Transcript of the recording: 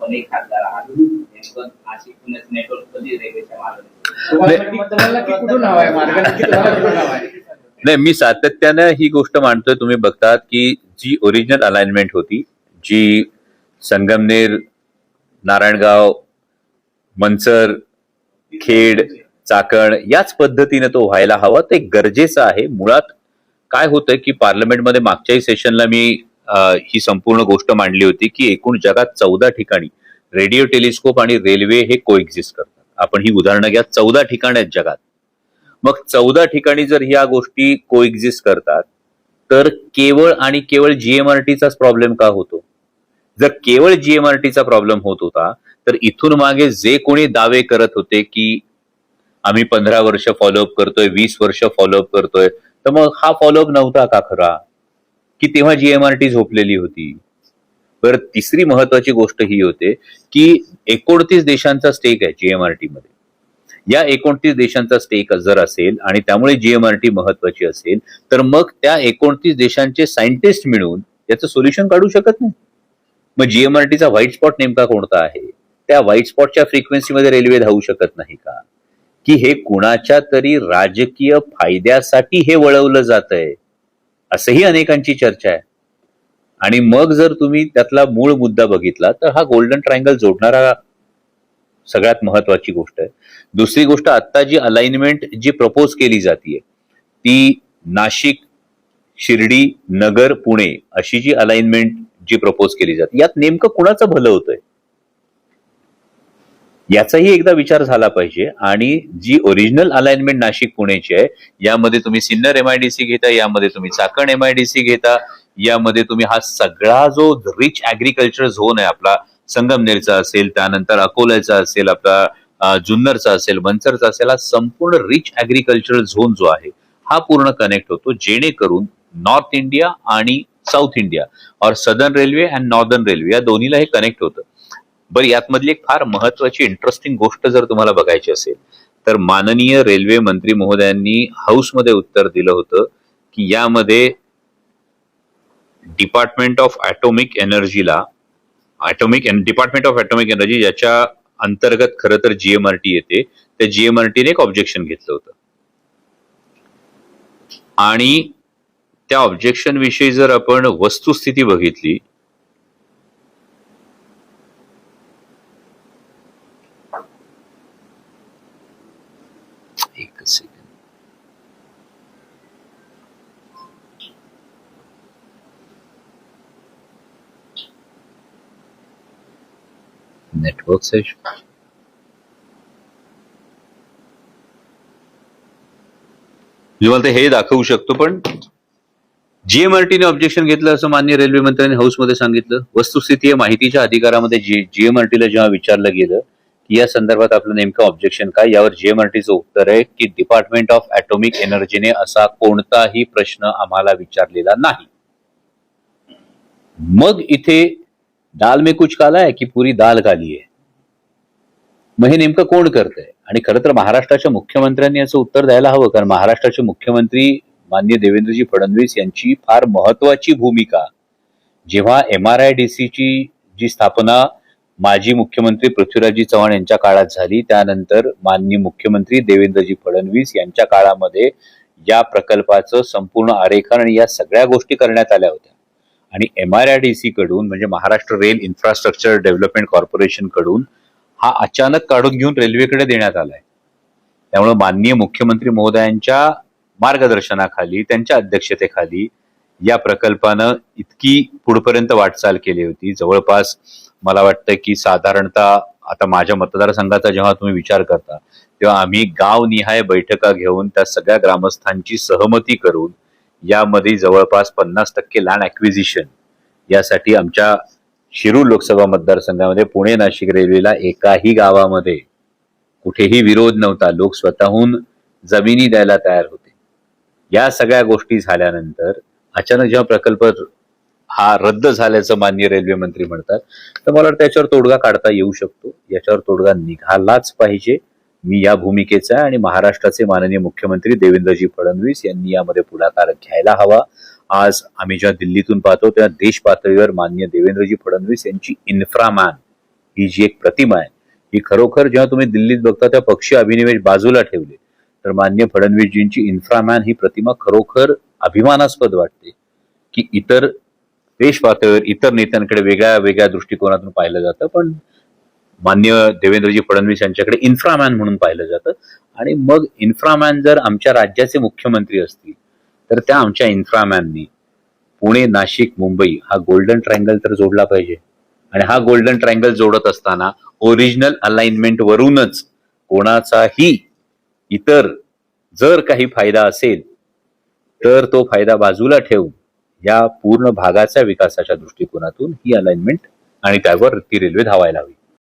आपणही खासदार आहात, नेमकं नाशिक पुण्याचं नेटवर्क कधी रेल्वेच्या मार्गाने कुठून हवाय मार्ग नक्की तुम्हाला कुठून हवाय? नाही, मी सातत्यानं ही गोष्ट मांडतोय. तुम्ही बघतात की जी ओरिजिनल अलाइनमेंट होती, जी संगमनेर, नारायणगाव, मनसर, खेड, चाकण याच पद्धतीने तो व्हायला हवा, ते गरजेचं आहे. मुळात काय होतंय की पार्लमेंटमध्ये मागच्याही सेशनला मी ही संपूर्ण गोष्ट मांडली होती की एकूण जगात 14 ठिकाणी रेडिओ टेलिस्कोप आणि रेल्वे हे कोएक्झिस्ट करतात. आपण ही उदाहरणं घ्या, 14 ठिकाणी आहेत जगात. मग 14 ठिकाणी जर ह्या गोष्टी कोएक्झिस्ट करतात तर केवळ आणि केवळ जीएमआरटीचाच प्रॉब्लेम का होतो? जर केवळ जीएमआरटीचा प्रॉब्लेम होत होता तर इथून मागे जे कोणी दावे करत होते की आम्ही 15 वर्ष फॉलोअप करतोय, 20 वर्ष फॉलोअप करतोय, तर मग हा फॉलोअप नव्हता का खरा? की तेव्हा जीएमआरटी झोपलेली होती? बरं, तिसरी महत्वाची गोष्ट ही होते की 29 देशांचा स्टेक आहे जीएमआरटी मध्ये. या 29 देशांचा स्टेक जर असेल आणि त्यामुळे जीएमआरटी महत्वाची असेल तर मग त्या 29 देशांचे सायंटिस्ट मिळून याचं सोल्युशन काढू शकत नाही. मग जीएमआरटीचा व्हाईट स्पॉट नेमका कोणता आहे? त्या व्हाईट स्पॉटच्या फ्रिक्वेन्सीमध्ये रेल्वे धावू शकत नाही का? की हे कुणाच्या तरी राजकीय फायद्यासाठी हे वळवलं जात आहे, असंही अनेकांची चर्चा आहे. आणि मग जर तुम्ही त्यातला मूळ मुद्दा बघितला तर हा गोल्डन ट्रायंगल जोडणारा सगळ्यात महत्वाची गोष्ट आहे. दुसरी गोष्ट, आता जी अलाइनमेंट जी प्रपोज केली जाते ती नाशिक, शिर्डी, नगर, पुणे अशी जी अलाइनमेंट जी प्रपोज केली जाते, यात नेमकं कुणाचं भलं होतंय याचाही एकदा विचार झाला पाहिजे. आणि जी ओरिजिनल अलाइनमेंट नाशिक पुणेची आहे, यामध्ये तुम्ही सिन्नर एमआयडीसी घेता, यामध्ये तुम्ही चाकण एमआयडीसी घेता, यामध्ये तुम्ही हा सगळा जो रिच ऍग्रिकल्चर झोन आहे आपला, संगमनेरचा असेल, त्यानंतर अकोल्याचा असेल, आपला जुन्नरचा असेल, मनसरचा असेल, हा संपूर्ण रिच ऍग्रिकल्चरल झोन जो आहे हा पूर्ण कनेक्ट होतो, जेणेकरून नॉर्थ इंडिया आणि साऊथ इंडिया और southern railway and northern railway या दोन्हीला हे कनेक्ट होतं. बरं, यातमधली एक फार महत्वाची इंटरेस्टिंग गोष्ट जर तुम्हाला बघायची असेल तर माननीय रेल्वे मंत्री महोदयांनी हाऊसमध्ये उत्तर दिलं होतं की यामध्ये डिपार्टमेंट ऑफ ॲटॉमिक एनर्जीला डिपार्टमेंट ऑफ ॲटॉमिक एनर्जी याच्या अंतर्गत खरं तर जीएमआरटी येते, त्या जीएमआरटीने एक ऑब्जेक्शन घेतलं होतं. आणि त्या ऑब्जेक्शन विषयी जर आपण वस्तुस्थिती बघितली एक सेकंड, नेटवर्क सेशन तुम्हाला हे दाखवू शकतो. पण जीएमआरटीने ऑब्जेक्शन घेतलं असं माननीय रेल्वे मंत्र्यांनी हाऊसमध्ये सांगितलं. वस्तुस्थिती आहे, माहितीच्या अधिकारामध्ये जीएमआरटीला जेव्हा विचारलं गेलं की या संदर्भात आपलं नेमकं ऑब्जेक्शन काय, यावर जीएमआरटीचं उत्तर आहे की डिपार्टमेंट ऑफ ॲटॉमिक एनर्जीने असा कोणताही प्रश्न आम्हाला विचारलेला नाही. मग इथे दाल में कुछ काला है की पुरी दाल काली आहे? मग हे नेमकं कोण करतंय? आणि खरं तर महाराष्ट्राच्या मुख्यमंत्र्यांनी याचं उत्तर द्यायला हवं, कारण महाराष्ट्राचे मुख्यमंत्री माननीय देवेंद्रजी फडणवीस यांची फार महत्वाची भूमिका जेव्हा एमआरआयडीसीची जी स्थापना माजी मुख्यमंत्री पृथ्वीराजजी चव्हाण यांच्या काळात झाली, त्यानंतर माननीय मुख्यमंत्री देवेंद्रजी फडणवीस यांच्या काळामध्ये या प्रकल्पाचं संपूर्ण आरेखन आणि या सगळ्या गोष्टी करण्यात आल्या होत्या. आणि एमआरआयडीसी कडून म्हणजे Maharashtra rail infrastructure development corporation कडून हा अचानक काढून घेऊन रेल्वेकडे देण्यात आलाय. त्यामुळे माननीय मुख्यमंत्री महोदयांच्या मार्गदर्शनाखाली, त्यांच्या अध्यक्षतेखाली या प्रकल्पानं इतकी पुढपर्यंत वाटचाल केली होती. जवळपास मला वाटतं की साधारणतः आता माझ्या मतदारसंघाचा जेव्हा तुम्ही विचार करता तेव्हा आम्ही गावनिहाय बैठका घेऊन त्या सगळ्या ग्रामस्थांची सहमती करून यामध्ये जवळपास 50% लँड ॲक्विजिशन यासाठी आमच्या शिरूर लोकसभा मतदारसंघामध्ये पुणे नाशिक रेल्वेला एकाही गावामध्ये कुठेही विरोध नव्हता. लोक स्वतःहून जमिनी द्यायला तयार होते. या सगळ्या गोष्टी झाल्यानंतर अचानक जेव्हा प्रकल्प हा रद्द झाल्याचं माननीय रेल्वे मंत्री म्हणतात, तर मला वाटतं याच्यावर तोडगा काढता येऊ शकतो. याच्यावर तोडगा निघालाच पाहिजे. मी या भूमिकेचा आहे आणि महाराष्ट्राचे माननीय मुख्यमंत्री देवेंद्रजी फडणवीस यांनी यामध्ये पुढाकार घ्यायला हवा. आज आम्ही जेव्हा दिल्लीतून पाहतो तेव्हा देश पातळीवर माननीय देवेंद्रजी फडणवीस यांची इन्फ्रामॅन ही जी एक प्रतिमा आहे ही खरोखर जेव्हा तुम्ही दिल्लीत बघता त्या पक्षीय अभिनिवेश बाजूला ठेवले तर माननीय फडणवीसजींची इन्फ्रामॅन ही प्रतिमा खरोखर अभिमानास्पद वाटते की इतर देश पातळीवर इतर नेत्यांकडे वेगळ्या वेगळ्या दृष्टिकोनातून पाहिलं जातं पण मान्य देवेंद्रजी फडणवीस यांच्याकडे इन्फ्रामॅन म्हणून पाहिलं जातं आणि मग इन्फ्रामॅन जर आमच्या राज्याचे मुख्यमंत्री असतील तर त्या आमच्या इन्फ्रामॅननी पुणे नाशिक मुंबई हा गोल्डन ट्रायंगल तर जोडला पाहिजे आणि हा गोल्डन ट्रायंगल जोडत असताना ओरिजिनल अलाइनमेंट वरूनच कोणाचाही इतर जर काही फायदा असेल तर तो फायदा बाजूला ठेवून या पूर्ण भागाच्या विकासाच्या दृष्टिकोनातून ही अलाइनमेंट आणि त्यावर ती रेल्वे धावायला हवी.